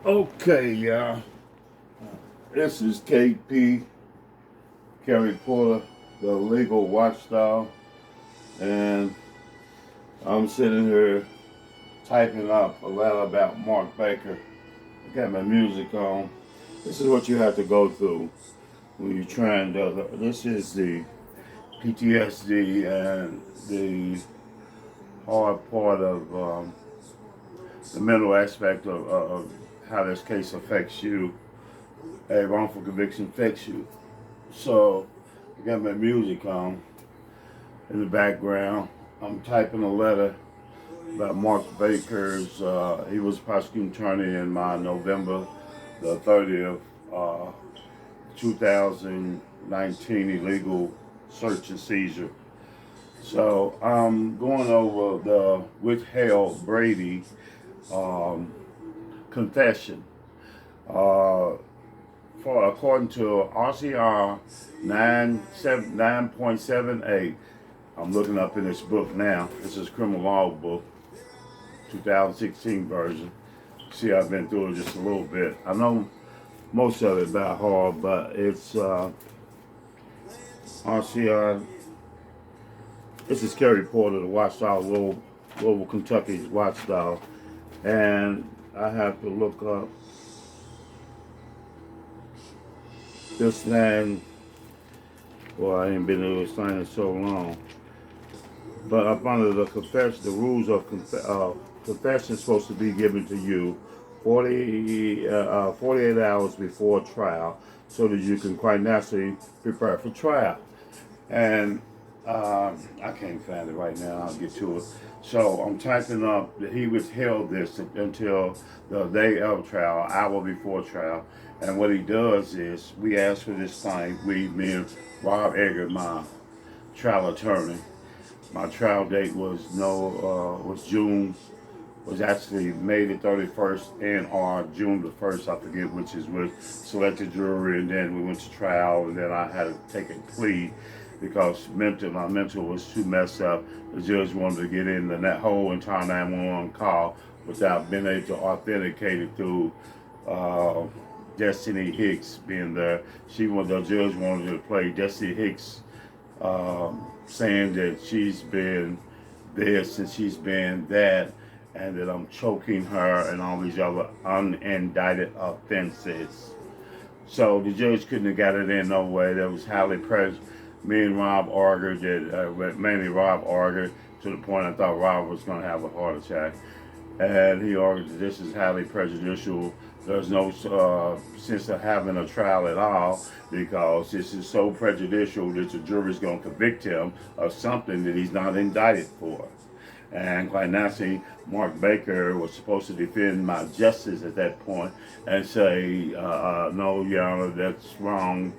Okay, y'all. This is KP, Kerry Porter, the legal watchdog, and I'm sitting here typing up a letter about Mark Baker. I got my music on. This is what you have to go through when you're trying to. This is the PTSD and the hard part of the mental aspect of how this case affects you. A wrongful conviction affects you. So, I got my music on in the background. I'm typing a letter about Mark Baker's. He was prosecuting attorney in my November the 30th, 2019 illegal search and seizure. So I'm going over the withheld Brady um, confession. Uh, According to RCR 9.78, I'm looking up in this book now. This is criminal law book, 2016 version. See, I've been through it just a little bit. I know most of it by heart, but it's RCR. This is Kerry Porter, the watchdog, Louisville, Kentucky watchdog. And I have to look up this land. Well, I ain't been to this thing in so long. But up under the confession, the rules of confession is supposed to be given to you 48 hours before trial so that you can quite naturally prepare for trial. And I can't find it right now. I'll get to it. So I'm typing up that he withheld this until the day of trial, an hour before trial. And what he does is we ask for this thing. Me and Rob Eggert, my trial attorney. My trial date was June, was actually May the 31st and or June the 1st, I forget which is with selected jury, and then we went to trial, and then I had to take a plea because my mental was too messed up. The judge wanted to get in that whole entire 911 call without being able to authenticate it through Destiny Hicks being there. The judge wanted to play Destiny Hicks saying that she's been this and she's been that, and that I'm choking her and all these other unindicted offenses. So the judge couldn't have got it in no way. That was highly prejudiced. Me and Rob argued that, mainly Rob argued to the point I thought Rob was going to have a heart attack. And he argued that this is highly prejudicial. There's no sense of having a trial at all because this is so prejudicial that the jury's going to convict him of something that he's not indicted for. And quite naturally, Mark Baker was supposed to defend my justice at that point and say, no, Your Honor, that's wrong.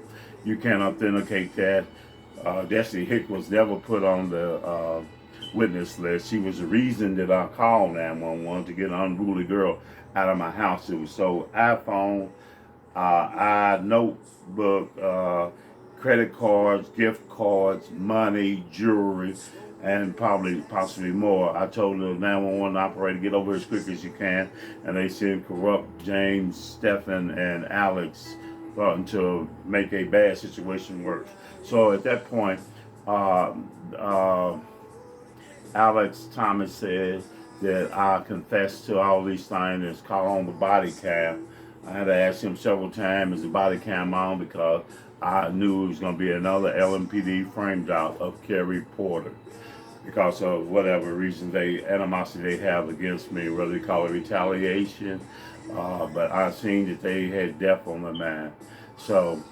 You can't authenticate that. Destiny Hick was never put on the witness list. She was the reason that I called 911 to get an unruly girl out of my house. It was so iPhone, notebook, credit cards, gift cards, money, jewelry, and possibly more. I told the 911 operator, get over here as quick as you can, and they sent corrupt James, Stephen, and Alex to make a bad situation worse. So at that point, uh, uh, Alex Thomas said that I confessed to all these things. It's called on the body cam. I had to ask him several times, is the body cam on? Because I knew it was going to be another LMPD framed out of Kerry Porter because of whatever reason animosity they have against me, whether they call it retaliation. But I seen that they had death on their mind. So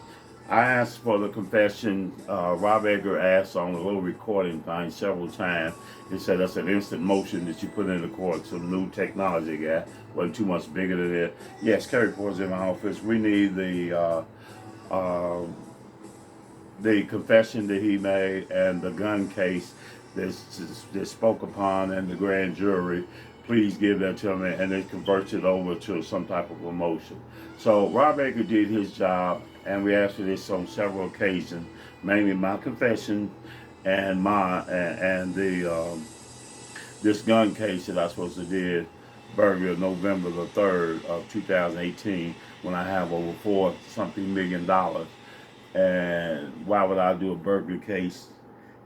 I asked for the confession. Rob Edgar asked on the little recording thing several times. He said that's an instant motion that you put in the court. Some new technology guy. Wasn't too much bigger than it. Yes, Kerry Porter's in my office. We need the confession that he made and the gun case that spoke upon in the grand jury. Please give that to me, and they converts it over to some type of emotion. So Rob Baker did his job, and we asked for this on several occasions, mainly my confession and the this gun case that I supposed to did burglary November the 3rd of 2018 when I have over $4 something million. And why would I do a burglary case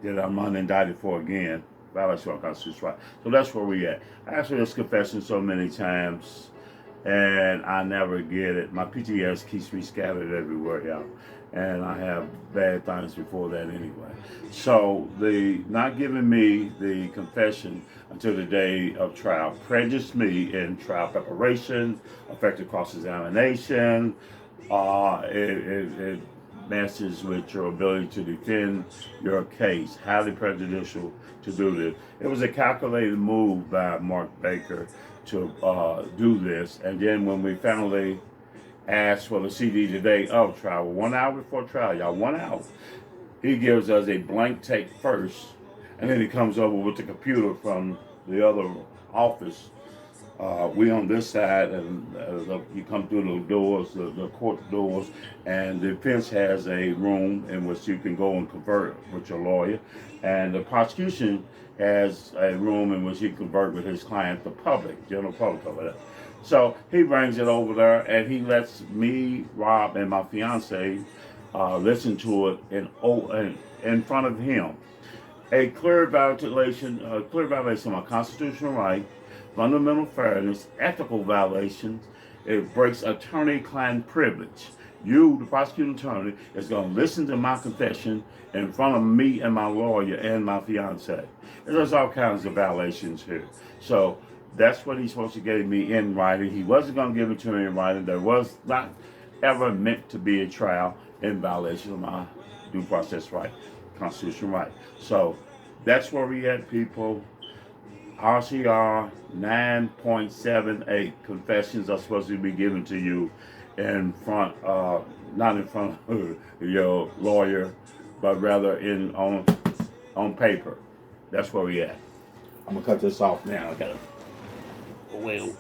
that I'm unindicted for again? Violation of constitutional right. So that's where we at. I asked for this confession so many times, and I never get it. My PTS keeps me scattered everywhere, y'all. And I have bad things before that anyway. So the not giving me the confession until the day of trial prejudiced me in trial preparation, affected cross-examination. It messes with your ability to defend your case. Highly prejudicial to do this. It was a calculated move by Mark Baker to do this. And then when we finally asked for the CD today of trial, 1 hour before trial, y'all, 1 hour, he gives us a blank tape first, and then he comes over with the computer from the other office. We on this side, and you come through the doors, the court doors, and the defense has a room in which you can go and convert with your lawyer, and the prosecution has a room in which he can convert with his client, the public, general public over there. So he brings it over there, and he lets me, Rob, and my fiance listen to it in front of him. A clear violation of my constitutional right, fundamental fairness, ethical violations. It breaks attorney-client privilege. You, the prosecuting attorney, is going to listen to my confession in front of me and my lawyer and my fiance. There's all kinds of violations here. So that's what he's supposed to give me in writing. He wasn't going to give it to me in writing. There was not ever meant to be a trial in violation of my due process right, constitutional right. So that's where we at, people. RCR 9.78 confessions are supposed to be given to you in front, not in front of your lawyer, but rather on paper. That's where we at. I'm gonna cut this off now. I gotta. Well.